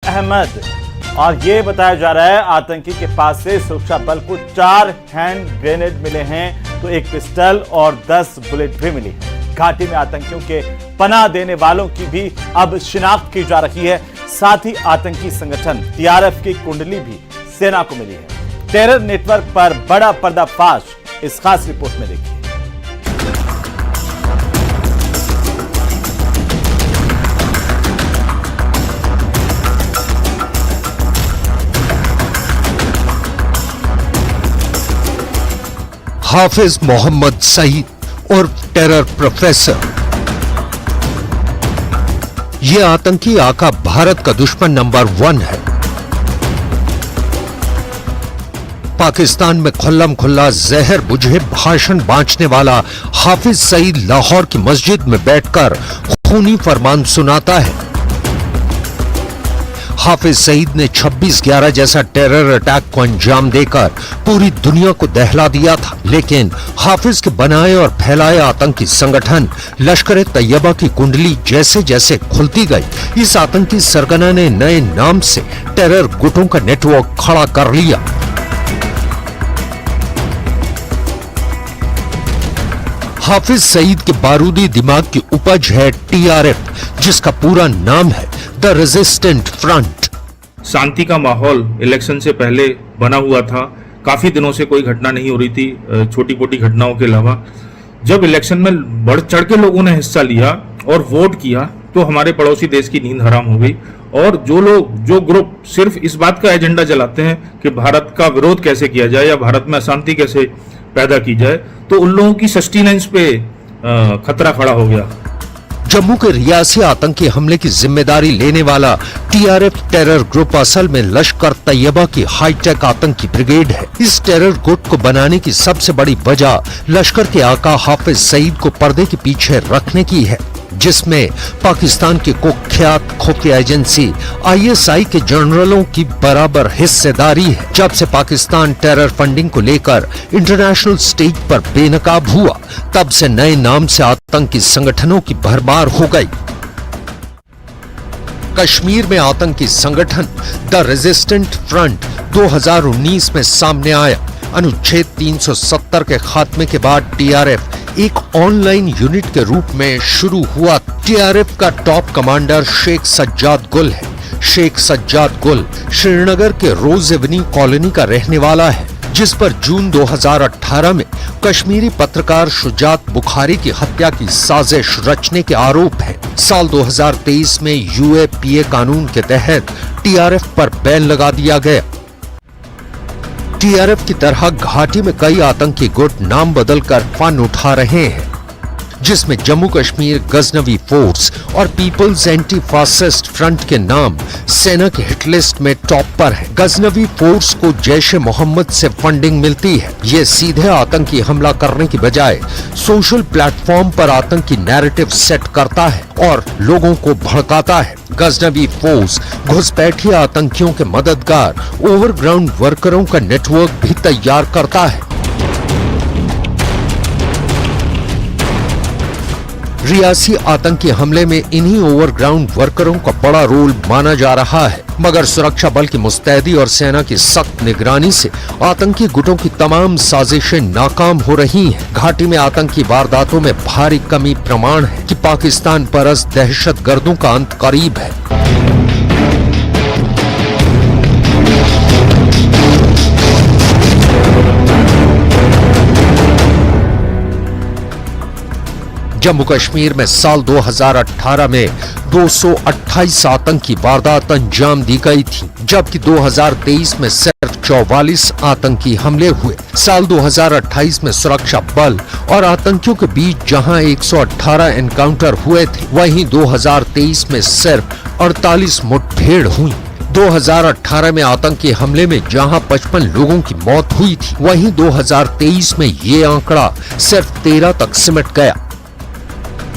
अहमद। और ये बताया जा रहा है आतंकी के पास से सुरक्षा बल को 4 हैंड ग्रेनेड मिले हैं, तो एक पिस्टल और 10 बुलेट भी मिली है। घाटी में आतंकियों के पनाह देने वालों की भी अब शिनाख्त की जा रही है। साथ ही आतंकी संगठन टीआरएफ की कुंडली भी सेना को मिली है। टेरर नेटवर्क पर बड़ा पर्दाफाश, इस खास रिपोर्ट में देखिए। हाफिज मोहम्मद सईद और टेरर प्रोफेसर। यह आतंकी आका भारत का दुश्मन नंबर 1 है। पाकिस्तान में खुल्लम खुल्ला जहर बुझे भाषण बांटने वाला हाफिज सईद लाहौर की मस्जिद में बैठकर खूनी फरमान सुनाता है। हाफिज सईद ने 26/11 जैसा टेरर अटैक को अंजाम देकर पूरी दुनिया को दहला दिया था, लेकिन हाफिज के बनाए और फैलाए आतंकी संगठन लश्कर तैयबा की कुंडली जैसे जैसे खुलती गई, इस आतंकी सरगना ने नए नाम से टेरर गुटों का नेटवर्क खड़ा कर लिया। हाफिज सईद के बारूदी दिमाग की उपज है टीआरएफ, जिसका पूरा नाम है द रेजिस्टेंट फ्रंट। शांति का माहौल इलेक्शन से पहले बना हुआ था। काफी दिनों से कोई घटना नहीं हो रही थी, छोटी मोटी घटनाओं के अलावा। जब इलेक्शन में बढ़ चढ़ के लोगों ने हिस्सा लिया और वोट किया, तो हमारे पड़ोसी देश की नींद हराम हो गई। और जो ग्रुप सिर्फ इस बात का एजेंडा चलाते हैं कि भारत का विरोध कैसे किया जाए या भारत में अशांति कैसे पैदा की जाए, तो उन लोगों की सस्टेनेंस पे खतरा खड़ा हो गया। जम्मू के रियासी आतंकी हमले की जिम्मेदारी लेने वाला टीआरएफ टेरर ग्रुप असल में लश्कर तैयबा की हाईटेक आतंकी ब्रिगेड है। इस टेरर गुट को बनाने की सबसे बड़ी वजह लश्कर के आका हाफिज सईद को पर्दे के पीछे रखने की है, जिसमें पाकिस्तान की कुख्यात खुफिया एजेंसी आईएसआई के जनरलों की बराबर हिस्सेदारी है। जब से पाकिस्तान टेरर फंडिंग को लेकर इंटरनेशनल स्टेज पर बेनकाब हुआ, तब से नए नाम से आतंकी संगठनों की भरमार हो गई। कश्मीर में आतंकी संगठन द रेजिस्टेंट फ्रंट 2019 में सामने आया। अनुच्छेद 370 के खात्मे के बाद टीआरएफ एक ऑनलाइन यूनिट के रूप में शुरू हुआ। टीआरएफ का टॉप कमांडर शेख सज्जाद गुल है। शेख सज्जाद गुल श्रीनगर के रोज एवेन्यू कॉलोनी का रहने वाला है, जिस पर जून 2018 में कश्मीरी पत्रकार शुजात बुखारी की हत्या की साजिश रचने के आरोप है। साल 2023 में यूएपीए कानून के तहत टीआरएफ पर बैन लगा दिया गया। टीआरएफ की तरह घाटी में कई आतंकी गुट नाम बदलकर फन उठा रहे हैं, जिसमें जम्मू कश्मीर गजनवी फोर्स और पीपल्स एंटी फासिस्ट फ्रंट के नाम सेना की हिट लिस्ट में टॉप पर है। गजनवी फोर्स को जैश-ए मोहम्मद से फंडिंग मिलती है। ये सीधे आतंकी हमला करने की बजाय सोशल प्लेटफॉर्म पर आतंकी नैरेटिव सेट करता है और लोगों को भड़काता है। गजनवी फोर्स घुसपैठिए आतंकियों के मददगार ओवरग्राउंड वर्करों का नेटवर्क भी तैयार करता है। रियासी आतंकी हमले में इन्हीं ओवरग्राउंड वर्करों का बड़ा रोल माना जा रहा है, मगर सुरक्षा बल की मुस्तैदी और सेना की सख्त निगरानी से आतंकी गुटों की तमाम साजिशें नाकाम हो रही हैं। घाटी में आतंकी वारदातों में भारी कमी प्रमाण है कि पाकिस्तान परस्त दहशतगर्दों का अंत करीब है। जम्मू कश्मीर में साल 2018 में 228 आतंकी वारदात अंजाम दी गई थी, जबकि 2023 में सिर्फ 44 आतंकी हमले हुए। साल 2028 में सुरक्षा बल और आतंकियों के बीच जहां 118 एनकाउंटर हुए थे, वहीं 2023 में सिर्फ 48 मुठभेड़ हुई। 2018 में आतंकी हमले में जहां 55 लोगों की मौत हुई थी, वहीं 2023 में ये आंकड़ा सिर्फ 13 तक सिमट गया।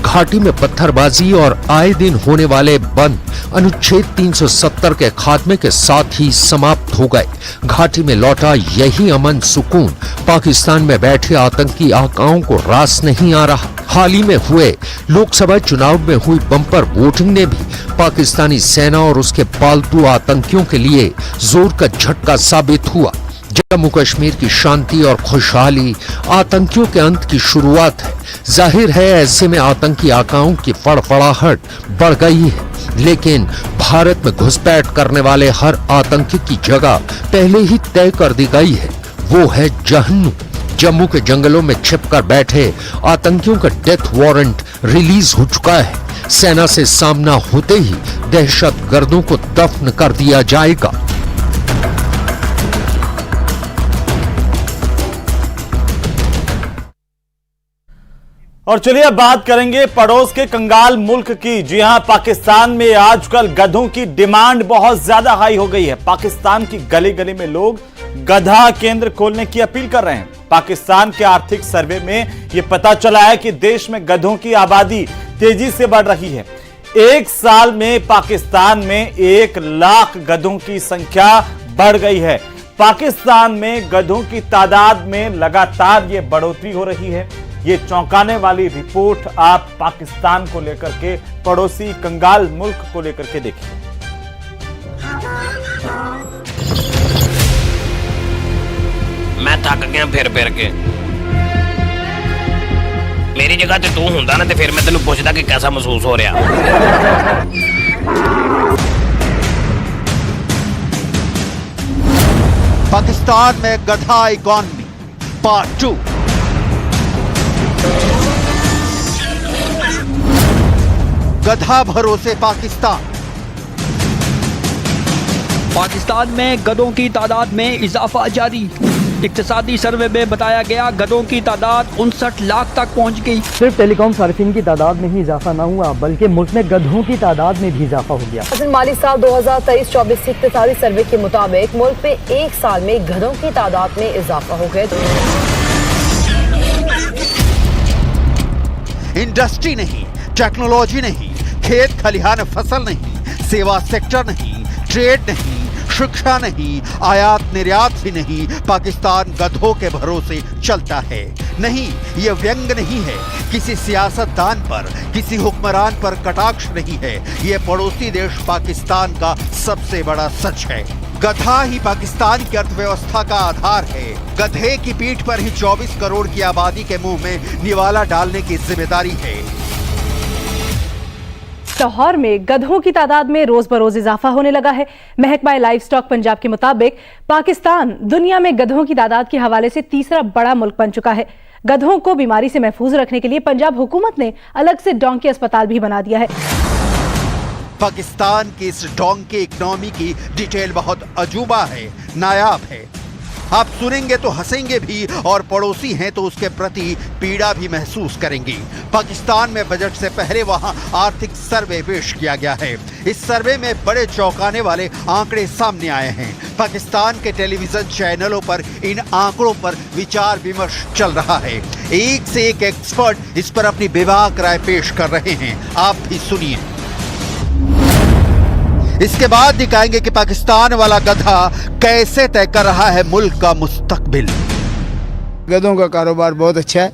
घाटी में पत्थरबाजी और आए दिन होने वाले बंद अनुच्छेद 370 के खात्मे के साथ ही समाप्त हो गए। घाटी में लौटा यही अमन सुकून पाकिस्तान में बैठे आतंकी आकाओं को रास नहीं आ रहा। हाल ही में हुए लोकसभा चुनाव में हुई बम्पर वोटिंग ने भी पाकिस्तानी सेना और उसके पालतू आतंकियों के लिए जोर का झटका साबित हुआ। जम्मू कश्मीर की शांति और खुशहाली आतंकियों के अंत की शुरुआत है। जाहिर है ऐसे में आतंकी आकाओं की फड़फड़ाहट बढ़ गई है, लेकिन भारत में घुसपैठ करने वाले हर आतंकी की जगह पहले ही तय कर दी गई है, वो है जहन्नुम। जम्मू के जंगलों में छिपकर बैठे आतंकियों का डेथ वारंट रिलीज हो चुका है। सेना से सामना होते ही दहशतगर्दों को दफन कर दिया जाएगा। और चलिए अब बात करेंगे पड़ोस के कंगाल मुल्क की। जी हां, पाकिस्तान में आजकल गधों की डिमांड बहुत ज्यादा हाई हो गई है। पाकिस्तान की गली गली में लोग गधा केंद्र खोलने की अपील कर रहे हैं। पाकिस्तान के आर्थिक सर्वे में यह पता चला है कि देश में गधों की आबादी तेजी से बढ़ रही है। एक साल में पाकिस्तान में 1 लाख गधों की संख्या बढ़ गई है। पाकिस्तान में गधों की तादाद में लगातार ये बढ़ोतरी हो रही है। ये चौंकाने वाली रिपोर्ट आप पाकिस्तान को लेकर के, पड़ोसी कंगाल मुल्क को लेकर के देखिए। मैं थक गया फिर के। मेरी जगह ते तू हुंदा ना ते फिर मैं तेनू पुछदा कि कैसा महसूस हो रहा। पाकिस्तान में गधा इकॉनमी पार्ट 2। गधा भरोसे पाकिस्तान। पाकिस्तान में गधों की तादाद में इजाफा जारी। इक्तिसादी सर्वे में बताया गया गधों की तादाद 59 लाख तक पहुंच गई। सिर्फ टेलीकॉम सार्फिन की तादाद में ही इजाफा न हुआ, बल्कि मुल्क में गधों की तादाद में भी इजाफा हो गया। माली साल 2023-24 की इक्तिसादी सर्वे के मुताबिक मुल्क में एक साल में गधों की तादाद में इजाफा हो गया। इंडस्ट्री नहीं, टेक्नोलॉजी नहीं, खेत खलिहान फसल नहीं, सेवा सेक्टर नहीं, ट्रेड नहीं, शिक्षा नहीं, आयात निर्यात भी नहीं, पाकिस्तान गधों के भरोसे चलता है। नहीं, ये व्यंग नहीं है किसी सियासतदान पर, किसी हुक्मरान पर कटाक्ष नहीं है। ये पड़ोसी देश पाकिस्तान का सबसे बड़ा सच है। गधा ही पाकिस्तान की अर्थव्यवस्था का आधार है। गधे की पीठ पर ही 24 करोड़ की आबादी के मुंह में निवाला डालने की जिम्मेदारी है। लाहौर में गधों की तादाद में रोज बरोज इजाफा होने लगा है। महकमा लाइव स्टॉक पंजाब के मुताबिक पाकिस्तान दुनिया में गधों की तादाद के हवाले से तीसरा बड़ा मुल्क बन चुका है। गधों को बीमारी से महफूज रखने के लिए पंजाब हुकूमत ने अलग से डोंकी अस्पताल भी बना दिया है। पाकिस्तान की इस डोंकी इकोनॉमी की डिटेल बहुत अजूबा है, नायाब है। आप सुनेंगे तो हंसेंगे भी और पड़ोसी हैं तो उसके प्रति पीड़ा भी महसूस करेंगे। पाकिस्तान में बजट से पहले वहां आर्थिक सर्वे पेश किया गया है। इस सर्वे में बड़े चौंकाने वाले आंकड़े सामने आए हैं। पाकिस्तान के टेलीविजन चैनलों पर इन आंकड़ों पर विचार विमर्श चल रहा है। एक से एक एक्सपर्ट इस पर अपनी बेबाक राय पेश कर रहे हैं। आप भी सुनिए। इसके बाद दिखाएंगे कि पाकिस्तान वाला गधा कैसे तय कर रहा है मुल्क का मुस्तकबिल। गधों का कारोबार बहुत अच्छा है,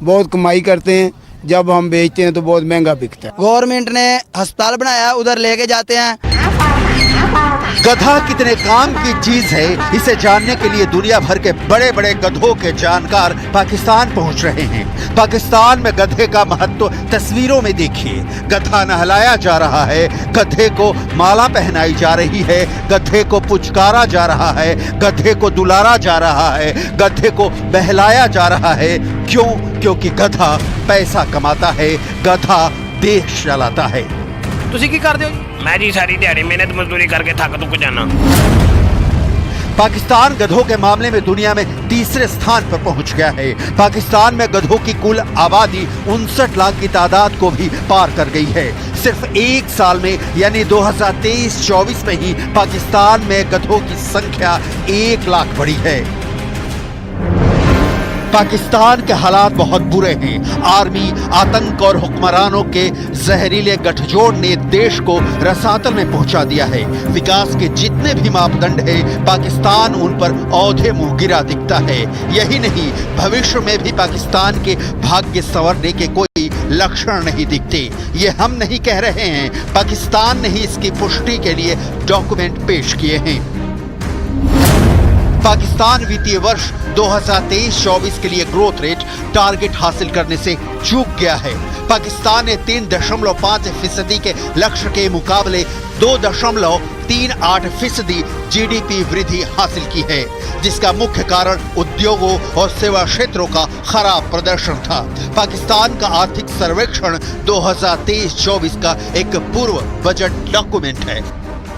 बहुत कमाई करते हैं। जब हम बेचते हैं तो बहुत महंगा बिकता है। गवर्नमेंट ने अस्पताल बनाया, उधर लेके जाते हैं। गधा कितने काम की चीज है, इसे जानने के लिए दुनिया भर के बड़े बड़े गधों के जानकार पाकिस्तान पहुंच रहे हैं। पाकिस्तान में गधे का महत्व तस्वीरों में देखिए। गधा नहलाया जा रहा है, गधे को माला पहनाई जा रही है, गधे को पुचकारा जा रहा है, गधे को दुलारा जा रहा है, गधे को बहलाया जा रहा है। क्यों? क्योंकि गधा पैसा कमाता है, गधा देश चलाता है। तुसी की करदे हो? मैं जी सारी दिहाड़ी मेहनत मजदूरी करके थक तुक जाना। पाकिस्तान गधों के मामले में दुनिया में तीसरे स्थान पर पहुंच गया है। पाकिस्तान में गधों की कुल आबादी 59 लाख की तादाद को भी पार कर गई है। सिर्फ एक साल में यानी 2023-24 में ही पाकिस्तान में गधों की संख्या 1 लाख बढ़ी है। पाकिस्तान के हालात बहुत बुरे हैं। आर्मी, आतंक और हुक्मरानों के जहरीले गठजोड़ ने देश को रसातल में पहुंचा दिया है। विकास के जितने भी मापदंड हैं, पाकिस्तान उन पर औंधे मुंह गिरा दिखता है। यही नहीं, भविष्य में भी पाकिस्तान के भाग्य संवरने के कोई लक्षण नहीं दिखते। ये हम नहीं कह रहे हैं, पाकिस्तान ने ही इसकी पुष्टि के लिए डॉक्यूमेंट पेश किए हैं। पाकिस्तान वित्तीय वर्ष 2023-24 के लिए ग्रोथ रेट टारगेट हासिल करने से चूक गया है। पाकिस्तान ने 3.5% के लक्ष्य के मुकाबले 2.38% जीडीपी वृद्धि हासिल की है, जिसका मुख्य कारण उद्योगों और सेवा क्षेत्रों का खराब प्रदर्शन था। पाकिस्तान का आर्थिक सर्वेक्षण 2023-24 का एक पूर्व बजट डॉक्यूमेंट है।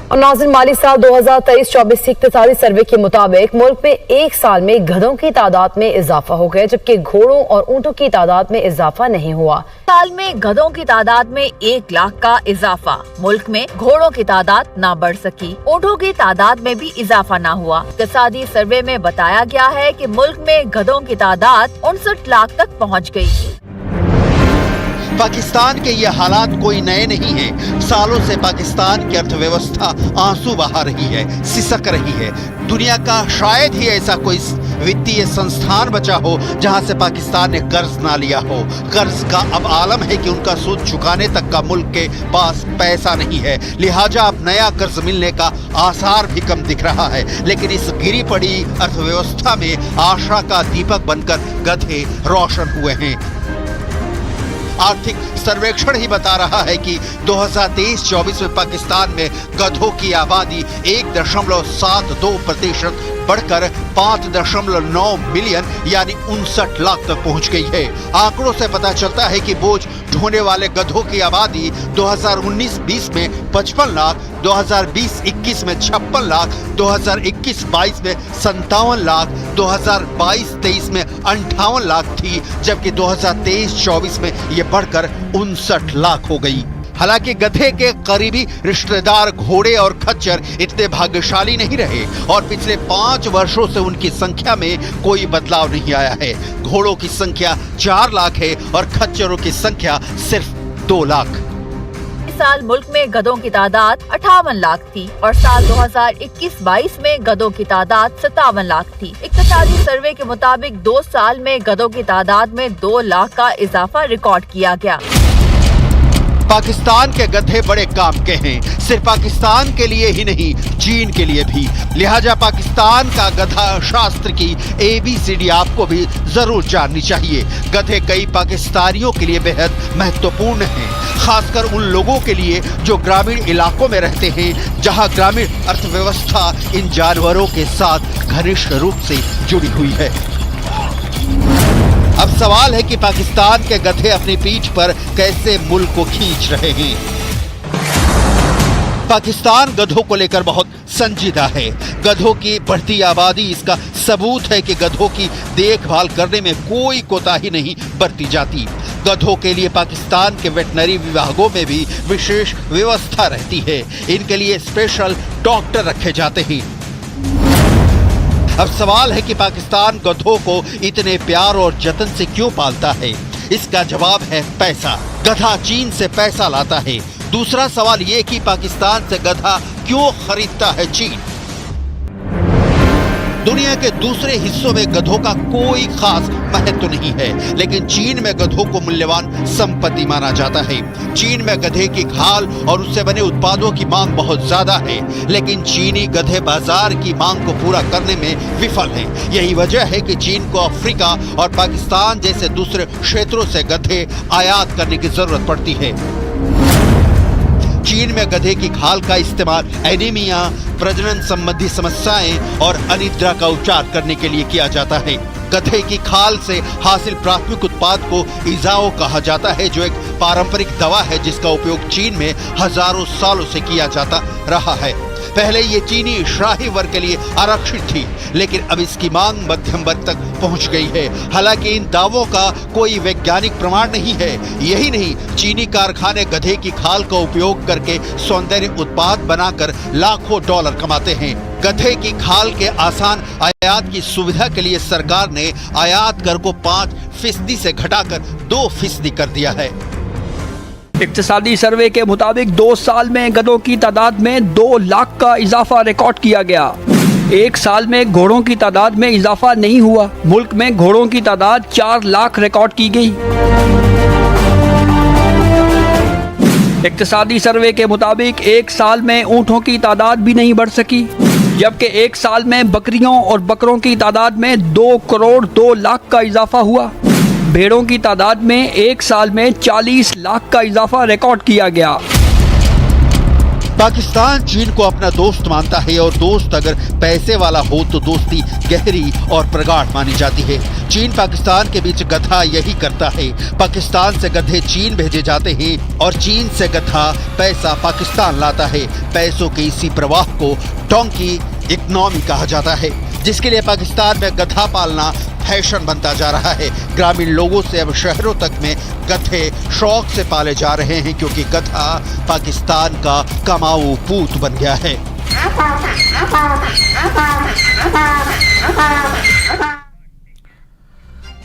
और नाज़रीन, माली साल 2023-24 के इक्तिसादी सर्वे के मुताबिक मुल्क में एक साल में गधों की तादाद में इजाफा हो गया, जबकि घोड़ों और ऊंटों की तादाद में इजाफा नहीं हुआ। साल में गधों की तादाद में 1 लाख का इजाफा। मुल्क में घोड़ों की तादाद ना बढ़ सकी, ऊंटों की तादाद में भी इजाफा ना हुआ। इक्तिसादी सर्वे में बताया गया है कि मुल्क में गधों की तादाद 59 लाख तक पहुँच गयी। पाकिस्तान के ये हालात कोई नए नहीं हैं। सालों से पाकिस्तान की अर्थव्यवस्था आंसू बहा रही है, सिसक रही है। दुनिया का शायद ही ऐसा कोई वित्तीय संस्थान बचा हो जहां से पाकिस्तान ने कर्ज ना लिया हो। कर्ज का अब आलम है कि उनका सूद चुकाने तक का मुल्क के पास पैसा नहीं है, लिहाजा अब नया कर्ज मिलने का आसार भी कम दिख रहा है। लेकिन इस गिरी पड़ी अर्थव्यवस्था में आशा का दीपक बनकर गधे रोशन हुए हैं। आर्थिक सर्वेक्षण ही बता रहा है कि 2023-24 में पाकिस्तान में गधों की आबादी 1.72% बढ़कर 5.9 मिलियन यानी 59 लाख तक पहुंच गई है। आंकड़ों से पता चलता है कि बोझ ढोने वाले गधों की आबादी 2019-20 में 55 लाख, 2020-21 में 56 लाख, 2021-22 में 57 लाख, 2022-23 में 58 लाख थी, जबकि 2023-24 में ये बढ़कर 59 लाख हो गई। हालांकि गधे के करीबी रिश्तेदार घोड़े और खच्चर इतने भाग्यशाली नहीं रहे और पिछले 5 वर्षों से उनकी संख्या में कोई बदलाव नहीं आया है। घोड़ों की संख्या 4 लाख है और खच्चरों की संख्या सिर्फ 2 लाख। इस साल मुल्क में गधों की तादाद 58 लाख थी और साल 2021-22 में गधों की तादाद 57 लाख थी। इक्तिसादी सर्वे के मुताबिक 2 साल में गधों की तादाद में 2 लाख का इजाफा रिकॉर्ड किया गया। पाकिस्तान के गधे बड़े काम के हैं, सिर्फ पाकिस्तान के लिए ही नहीं, चीन के लिए भी। लिहाजा पाकिस्तान का गधा शास्त्र की ABCD आपको भी जरूर जाननी चाहिए। गधे कई पाकिस्तानियों के लिए बेहद महत्वपूर्ण हैं, खासकर उन लोगों के लिए जो ग्रामीण इलाकों में रहते हैं, जहां ग्रामीण अर्थव्यवस्था इन जानवरों के साथ घनिष्ठ रूप से जुड़ी हुई है। अब सवाल है कि पाकिस्तान के गधे अपनी पीठ पर कैसे मुल्क को खींच रहे हैं। पाकिस्तान गधों को लेकर बहुत संजीदा है। गधों की बढ़ती आबादी इसका सबूत है कि गधों की देखभाल करने में कोई कोताही नहीं बरती जाती। गधों के लिए पाकिस्तान के वेटनरी विभागों में भी विशेष व्यवस्था रहती है। इनके लिए स्पेशल डॉक्टर रखे जाते हैं। अब सवाल है कि पाकिस्तान गधों को इतने प्यार और जतन से क्यों पालता है। इसका जवाब है पैसा। गधा चीन से पैसा लाता है। दूसरा सवाल ये कि पाकिस्तान से गधा क्यों खरीदता है चीन। दुनिया के दूसरे हिस्सों में गधों का कोई खास महत्व नहीं है, लेकिन चीन में गधों को मूल्यवान संपत्ति माना जाता है। चीन में गधे की खाल और उससे बने उत्पादों की मांग बहुत ज्यादा है, लेकिन चीनी गधे बाजार की मांग को पूरा करने में विफल हैं। यही वजह है कि चीन को अफ्रीका और पाकिस्तान जैसे दूसरे क्षेत्रों से गधे आयात करने की जरूरत पड़ती है। चीन में गधे की खाल का इस्तेमाल एनीमिया, प्रजनन संबंधी समस्याएं और अनिद्रा का उपचार करने के लिए किया जाता है। गधे की खाल से हासिल प्राथमिक उत्पाद को इजाओ कहा जाता है, जो एक पारंपरिक दवा है जिसका उपयोग चीन में हजारों सालों से किया जाता रहा है। पहले ये चीनी शाही वर्ग के लिए आरक्षित थी, लेकिन अब इसकी मांग मध्यम वर्ग तक पहुंच गई है। हालांकि इन दावों का कोई वैज्ञानिक प्रमाण नहीं है। यही नहीं, चीनी कारखाने गधे की खाल का उपयोग करके सौंदर्य उत्पाद बनाकर लाखों डॉलर कमाते हैं। गधे की खाल के आसान आयात की सुविधा के लिए सरकार ने आयात कर को 5% से घटाकर 2% कर दिया है। इक्तिसादी सर्वे के मुताबिक 2 साल में गधों की तादाद में 2 लाख का इजाफा रिकॉर्ड किया गया। 1 साल में घोड़ों की तादाद में इजाफा नहीं हुआ। मुल्क में घोड़ों की तादाद 4 लाख रिकॉर्ड की गई। इक्तिसादी सर्वे के मुताबिक एक साल में ऊँटों की तादाद भी नहीं बढ़ सकी, जबकि एक साल में बकरियों और बकरों की तादाद में 2 करोड़ 2 लाख का इजाफा हुआ। भेड़ों की तादाद में एक साल में 40 लाख का इजाफा रिकॉर्ड किया गया। पाकिस्तान चीन को अपना दोस्त मानता है और दोस्त अगर पैसे वाला हो तो दोस्ती गहरी और प्रगाढ़ मानी जाती है। चीन पाकिस्तान के बीच गधा यही करता है। पाकिस्तान से गधे चीन भेजे जाते हैं और चीन से गधा पैसा पाकिस्तान लाता है। पैसों के इसी प्रवाह को डोंकी इकोनॉमी कहा जाता है, जिसके लिए पाकिस्तान में गधा पालना फैशन बनता जा रहा है। ग्रामीण लोगों से अब शहरों तक में गधे शौक से पाले जा रहे हैं, क्योंकि गधा पाकिस्तान का कमाऊ पूत बन गया है।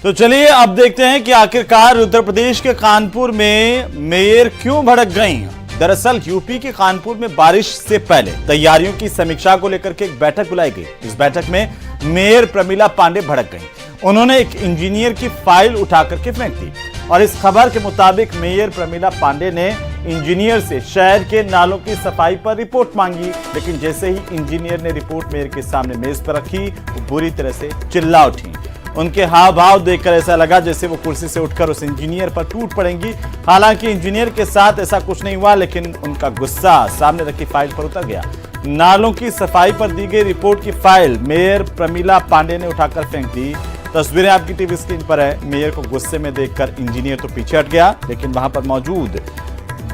तो चलिए अब देखते हैं कि आखिरकार उत्तर प्रदेश के कानपुर में मेयर क्यों भड़क गई। दरअसल यूपी के कानपुर में बारिश से पहले तैयारियों की समीक्षा को लेकर के एक बैठक बुलाई गई। इस बैठक में मेयर प्रमिला पांडे भड़क गईं। उन्होंने एक इंजीनियर की फाइल उठा करके फेंक दी और इस खबर के मुताबिक मेयर प्रमिला पांडे ने इंजीनियर से शहर के नालों की सफाई पर रिपोर्ट मांगी, लेकिन जैसे ही इंजीनियर ने रिपोर्ट मेयर के सामने मेज पर रखी, वो बुरी तरह से चिल्ला उठी। उनके हाव भाव देखकर ऐसा लगा जैसे वो कुर्सी से उठकर उस इंजीनियर पर टूट पड़ेंगी। हालांकि इंजीनियर के साथ ऐसा कुछ नहीं हुआ, लेकिन उनका गुस्सा सामने रखी फाइल पर उतर गया। नालों की सफाई पर दी गई रिपोर्ट की फाइल मेयर प्रमिला पांडे ने उठाकर फेंक दी। तस्वीरें आपकी टीवी स्क्रीन पर है। मेयर को गुस्से में देखकर इंजीनियर तो पीछे हट गया, लेकिन वहां पर मौजूद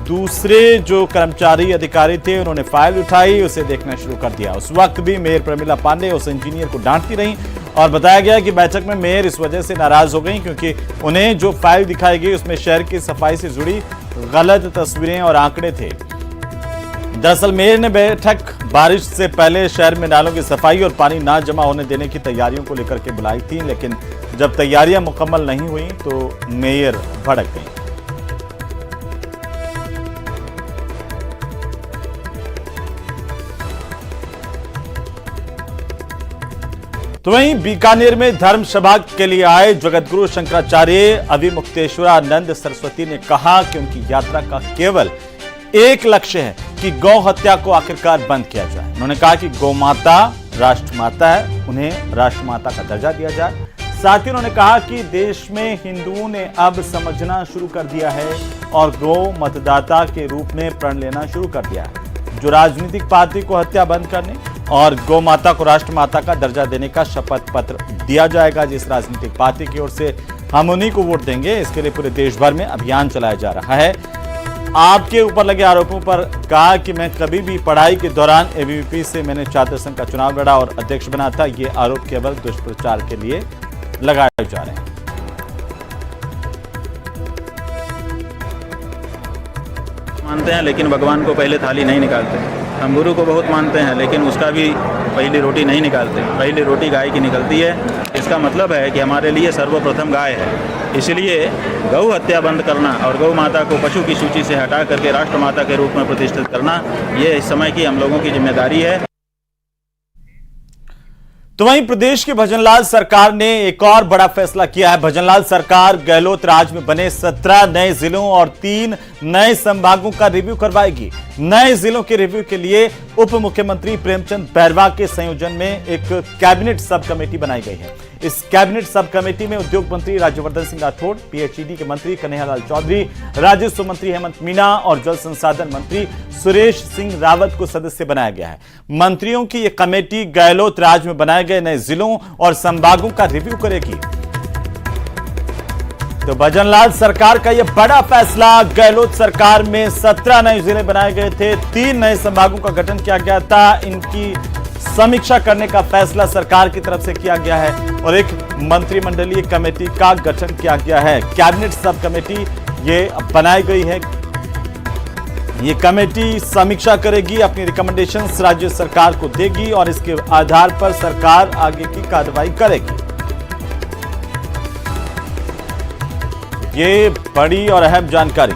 दूसरे जो कर्मचारी अधिकारी थे उन्होंने फाइल उठाई, उसे देखना शुरू कर दिया। उस वक्त भी मेयर प्रमिला पांडे उस इंजीनियर को डांटती रही और बताया गया कि बैठक में मेयर इस वजह से नाराज हो गई क्योंकि उन्हें जो फाइल दिखाई गई उसमें शहर की सफाई से जुड़ी गलत तस्वीरें और आंकड़े थे। दरअसल मेयर ने बैठक बारिश से पहले शहर में नालों की सफाई और पानी ना जमा होने देने की तैयारियों को लेकर के बुलाई थी, लेकिन जब तैयारियां मुकम्मल नहीं हुई तो मेयर भड़क गई। तो वहीं बीकानेर में धर्म सभा के लिए आए जगतगुरु शंकराचार्य अविमुक्तेश्वरानंद सरस्वती ने कहा कि उनकी यात्रा का केवल एक लक्ष्य है कि गौ हत्या को आखिरकार बंद किया जाए। उन्होंने कहा कि गौ माता राष्ट्रमाता है, उन्हें राष्ट्रमाता का दर्जा दिया जाए। साथ ही उन्होंने कहा कि देश में हिंदुओं ने अब समझना शुरू कर दिया है और गौ मतदाता के रूप में प्रण लेना शुरू कर दिया है। जो राजनीतिक पार्टी को हत्या बंद करने और गौ माता को राष्ट्रमाता का दर्जा देने का शपथ पत्र दिया जाएगा, जिस राजनीतिक पार्टी की ओर से हम उन्हीं को वोट देंगे, इसके लिए पूरे देश भर में अभियान चलाया जा रहा है। आपके ऊपर लगे आरोपों पर कहा कि मैं कभी भी पढ़ाई के दौरान एबीवीपी से मैंने छात्र संघ का चुनाव लड़ा और अध्यक्ष बना था। ये आरोप केवल दुष्प्रचार के लिए लगाए जा रहे हैं। मानते हैं लेकिन भगवान को पहले थाली नहीं निकालते। हम गुरु को बहुत मानते हैं लेकिन उसका भी पहली रोटी नहीं निकालते। पहली रोटी गाय की निकलती है। इसका मतलब है कि हमारे लिए सर्वप्रथम गाय है। इसलिए गौ हत्या बंद करना और गौ माता को पशु की सूची से हटा करके राष्ट्र माता के रूप में प्रतिष्ठित करना, ये इस समय की हम लोगों की जिम्मेदारी है। तो वहीं प्रदेश के भजनलाल सरकार ने एक और बड़ा फैसला किया है। भजनलाल सरकार गहलोत राज में बने 17 नए जिलों और 3 नए संभागों का रिव्यू करवाएगी। नए जिलों के रिव्यू के लिए उप मुख्यमंत्री प्रेमचंद बैरवा के संयोजन में एक कैबिनेट सब कमेटी बनाई गई है। इस कैबिनेट सब कमेटी में उद्योग मंत्री राज्यवर्धन सिंह राठौड़, पीएचईडी के मंत्री कन्हैयालाल चौधरी, राजस्व मंत्री हेमंत मीना और जल संसाधन मंत्री सुरेश सिंह रावत को सदस्य बनाया गया है। मंत्रियों की यह कमेटी गहलोत राज में बनाए गए नए जिलों और संभागों का रिव्यू करेगी। तो भजनलाल सरकार का यह बड़ा फैसला, गहलोत सरकार में 17 नए जिले बनाए गए थे, 3 नए संभागों का गठन किया गया था। इनकी समीक्षा करने का फैसला सरकार की तरफ से किया गया है और एक मंत्रिमंडलीय कमेटी का गठन किया गया है। कैबिनेट सब कमेटी ये बनाई गई है। ये कमेटी समीक्षा करेगी, अपनी रिकमेंडेशंस राज्य सरकार को देगी और इसके आधार पर सरकार आगे की कार्रवाई करेगी। ये बड़ी और अहम जानकारी।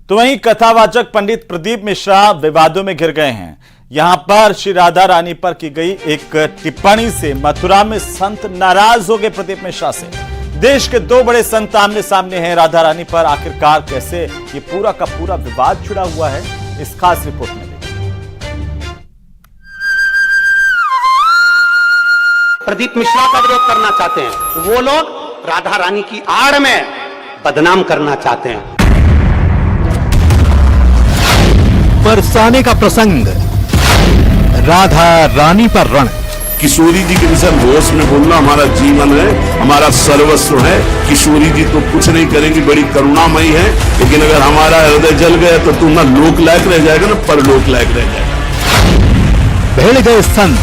तो वहीं कथावाचक पंडित प्रदीप मिश्रा विवादों में घिर गए हैं। यहां पर श्री राधा रानी पर की गई एक टिप्पणी से मथुरा में संत नाराज हो गए प्रदीप मिश्रा से। देश के दो बड़े संत आमने सामने हैं राधा रानी पर। आखिरकार कैसे ये पूरा का पूरा विवाद छिड़ा हुआ है, इस खास रिपोर्ट में प्रदीप मिश्रा का विरोध करना चाहते हैं, वो लोग राधा रानी की आड़ में बदनाम करना चाहते हैं। बरसाने का प्रसंग, राधा रानी पर रण। किशोरी जी के विषय होश में बोलना हमारा जीवन है, हमारा सर्वस्व है। किशोरी जी तो कुछ नहीं करेंगी, बड़ी करुणामयी है, लेकिन अगर हमारा हृदय जल गया तो तू ना लोक लायक रह जाएगा ना परलोक लायक रह जाएगा। भेड़ गए संत।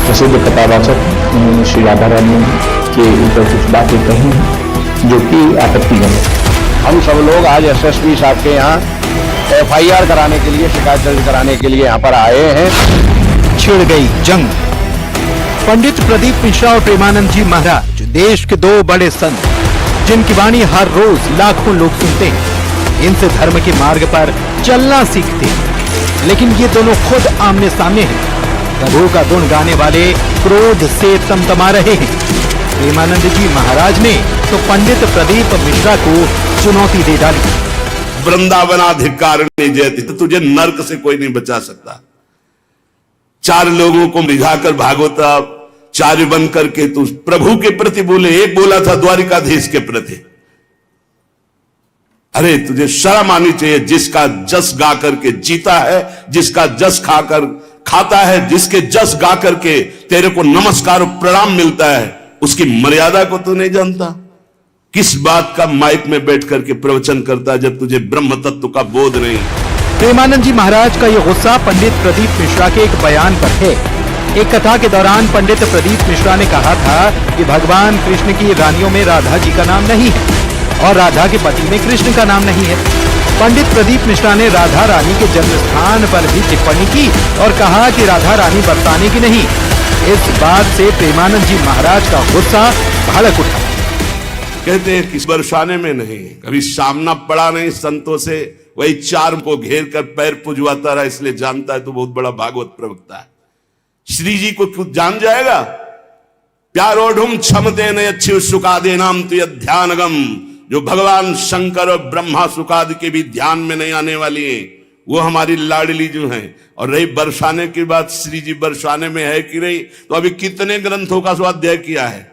प्रसिद्ध कथावाचक उन्होंने श्री राधा रानी के ऊपर कुछ बातें कही जो कि आपत्तिजनक है। हम सब लोग आज एसएसपी साहब के यहाँ FIR कराने के लिए, शिकायत दर्ज कराने के लिए यहाँ पर आए हैं। छिड़ गई जंग। पंडित प्रदीप मिश्रा और प्रेमानंद जी महाराज देश के दो बड़े संत, जिनकी वाणी हर रोज लाखों लोग सुनते हैं, इनसे धर्म के मार्ग पर चलना सीखते हैं। लेकिन ये दोनों खुद आमने सामने हैं। गधों का गुण गाने वाले क्रोध से तमतमा रहे हैं। प्रेमानंद जी महाराज ने तो पंडित प्रदीप मिश्रा को चुनौती दे डाली। वृंदावनाधिकारिणी जयति, तो तुझे नर्क से कोई नहीं बचा सकता। चार लोगों को रिझाकर भागवताचार्य बन करके तू प्रभु के प्रति बोले, एक बोला था द्वारिकाधीश के प्रति। अरे तुझे शर्म आनी चाहिए। जिसका जस गा करके जीता है, जिसका जस खाकर खाता है, जिसके जस गा करके तेरे को नमस्कार और प्रणाम मिलता है, उसकी मर्यादा को तू नहीं जानता। किस बात का माइक में बैठ करके प्रवचन करता जब तुझे ब्रह्म तत्व का बोध नहीं। प्रेमानंद जी महाराज का यह गुस्सा पंडित प्रदीप मिश्रा के एक बयान पर है। एक कथा के दौरान पंडित प्रदीप मिश्रा ने कहा था कि भगवान कृष्ण की रानियों में राधा जी का नाम नहीं है और राधा के पति में कृष्ण का नाम नहीं है। पंडित प्रदीप मिश्रा ने राधा रानी के जन्म स्थान पर भी टिप्पणी की और कहा कि राधा रानी बरसाने की नहीं। इस बात से प्रेमानंद जी महाराज का गुस्सा भड़क उठा। कहते हैं कि बरसाने में नहीं, कभी सामना पड़ा नहीं संतों से, वही चार को घेर कर पैर पुजवाता रहा, इसलिए जानता है तो बहुत बड़ा भागवत प्रवक्ता है। श्री जी को कुछ जान जाएगा। प्यारोढ़ क्षमते न अच्छी सुखादे नाम तो ध्यानगम, जो भगवान शंकर और ब्रह्मा सुखादि के भी ध्यान में नहीं आने वाली है, वो हमारी लाडली जो है। और रही बरसाने की बात, श्री जी बरसाने में है कि नहीं, तो अभी कितने ग्रंथों का स्वाध्याय किया है।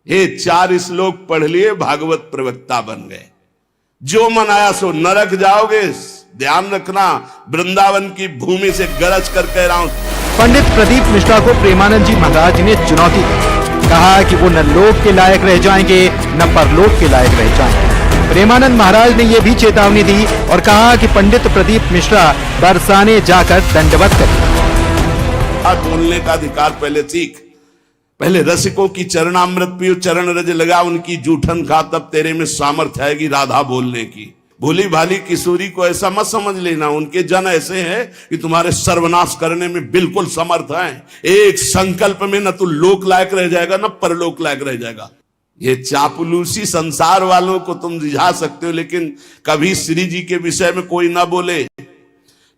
ये 4 श्लोक पढ़ लिए, भागवत प्रवक्ता बन गए। जो मन आया सो नरक जाओगे। ध्यान रखना, वृंदावन की भूमि से गरज कर कह रहा हूं। पंडित प्रदीप मिश्रा को प्रेमानंद जी महाराज ने चुनौती दी। कहा कि वो न लोक के लायक रह जाएंगे न परलोक के लायक रह जाएंगे। प्रेमानंद महाराज ने यह भी चेतावनी दी और कहा कि पंडित प्रदीप मिश्रा बरसाने जाकर दंडवत करें। बोलने का अधिकार पहले सीख, पहले रसिकों की चरणामृत पियो, चरण रज लगा उनकी जूठन खा, तब तेरे में सामर्थ्य आएगी राधा बोलने की। भोली भाली किशोरी को ऐसा मत समझ लेना, उनके जन ऐसे हैं कि तुम्हारे सर्वनाश करने में बिल्कुल समर्थ हैं। एक संकल्प में न तो लोक लायक रह जाएगा न परलोक लायक रह जाएगा। ये चापलूसी संसार वालों को तुम रिझा सकते हो, लेकिन कभी श्री जी के विषय में कोई ना बोले।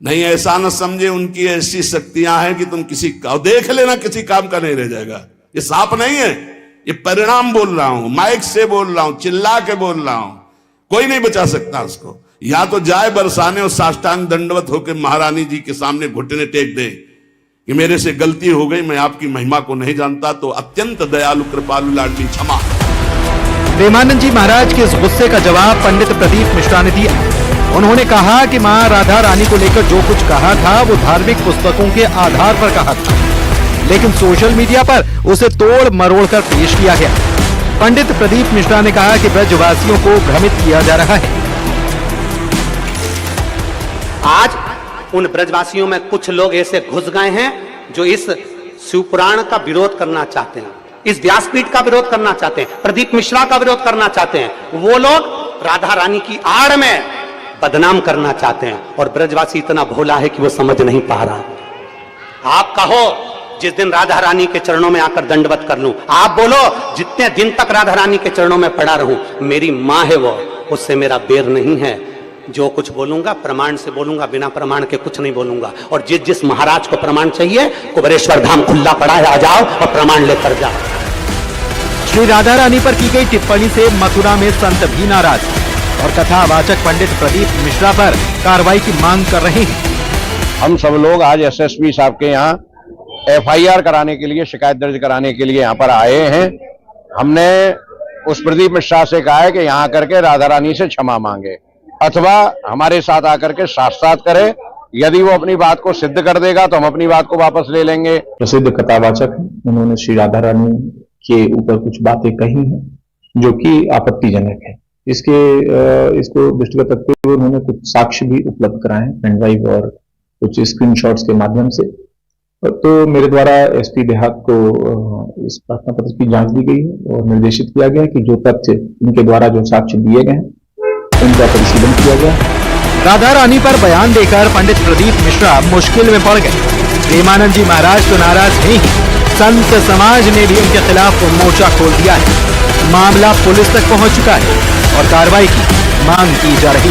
नहीं, ऐसा न समझे उनकी ऐसी शक्तियां हैं कि तुम किसी का देख लेना, किसी काम का नहीं रह जाएगा। ये साफ नहीं है, ये परिणाम बोल रहा हूं, माइक से बोल रहा हूं, चिल्ला के बोल रहा हूं। कोई नहीं बचा सकता उसको। या तो जाए बरसाने और साष्टांग दंडवत होकर महारानी जी के सामने घुटने टेक दे कि मेरे से गलती हो गई, मैं आपकी महिमा को नहीं जानता, तो अत्यंत दयालु कृपालु लाडली क्षमा। प्रेमानंद जी महाराज के इस गुस्से का जवाब पंडित प्रदीप मिश्रा ने दिया। उन्होंने कहा कि मां राधा रानी को लेकर जो कुछ कहा था वो धार्मिक पुस्तकों के आधार पर कहा था, लेकिन सोशल मीडिया पर उसे तोड़ मरोड़ कर पेश किया गया। पंडित प्रदीप मिश्रा ने कहा कि ब्रजवासियों को भ्रमित किया जा रहा है। आज उन ब्रजवासियों में कुछ लोग ऐसे घुस गए हैं जो इस शिवपुराण का विरोध करना चाहते हैं, इस व्यासपीठ का विरोध करना चाहते हैं, प्रदीप मिश्रा का विरोध करना चाहते हैं। वो लोग राधा रानी की आड़ में बदनाम करना चाहते हैं, और ब्रजवासी इतना भोला है कि वो समझ नहीं पा रहा। आप कहो जिस दिन राधा रानी के चरणों में आकर दंडवत कर लूं, आप बोलो जितने दिन तक राधा रानी के चरणों में पड़ा रहूं, मेरी मां है वो, उससे मेरा बेर नहीं है। जो कुछ बोलूंगा प्रमाण से बोलूंगा, बिना प्रमाण के कुछ नहीं बोलूंगा। और जिस महाराज को प्रमाण चाहिए, कुबेरेश्वर धाम खुला पड़ा है, आ जाओ और प्रमाण लेकर जाओ। श्री राधा रानी पर की गई टिप्पणी से मथुरा में संत भी नाराज और कथावाचक पंडित प्रदीप मिश्रा पर कार्रवाई की मांग कर रहे हैं। हम सब लोग आज एसएसपी साहब के यहाँ एफआईआर कराने के लिए, शिकायत दर्ज कराने के लिए यहाँ पर आए हैं। हमने उस प्रदीप मिश्रा से कहा है कि यहाँ करके राधा रानी से क्षमा मांगे अथवा हमारे साथ आकर के साथ करे। यदि वो अपनी बात को सिद्ध कर देगा तो हम अपनी बात को वापस ले लेंगे। प्रसिद्ध कथावाचक हैं, उन्होंने श्री राधा रानी के ऊपर कुछ बातें कही हैं जो कि आपत्तिजनक है। इसको दृष्टिगत रखते हुए उन्होंने कुछ साक्ष्य भी उपलब्ध कराए हैं, पेन ड्राइव और कुछ स्क्रीनशॉट्स के माध्यम से। तो मेरे द्वारा एसपी देहात को इस प्रार्थना पत्र की जांच दी गई है और निर्देशित किया गया है कि जो तथ्य इनके द्वारा जो साक्ष्य दिए गए हैं उनका परिशीलन किया गया। राधा रानी पर बयान देकर पंडित प्रदीप मिश्रा मुश्किल में पड़ गए। प्रेमानंद जी महाराज तो नाराज नहीं, संत समाज ने भी उनके खिलाफ मोर्चा खोल दिया है। मामला पुलिस तक पहुंच चुका है और कार्रवाई की मांग की जा रही है।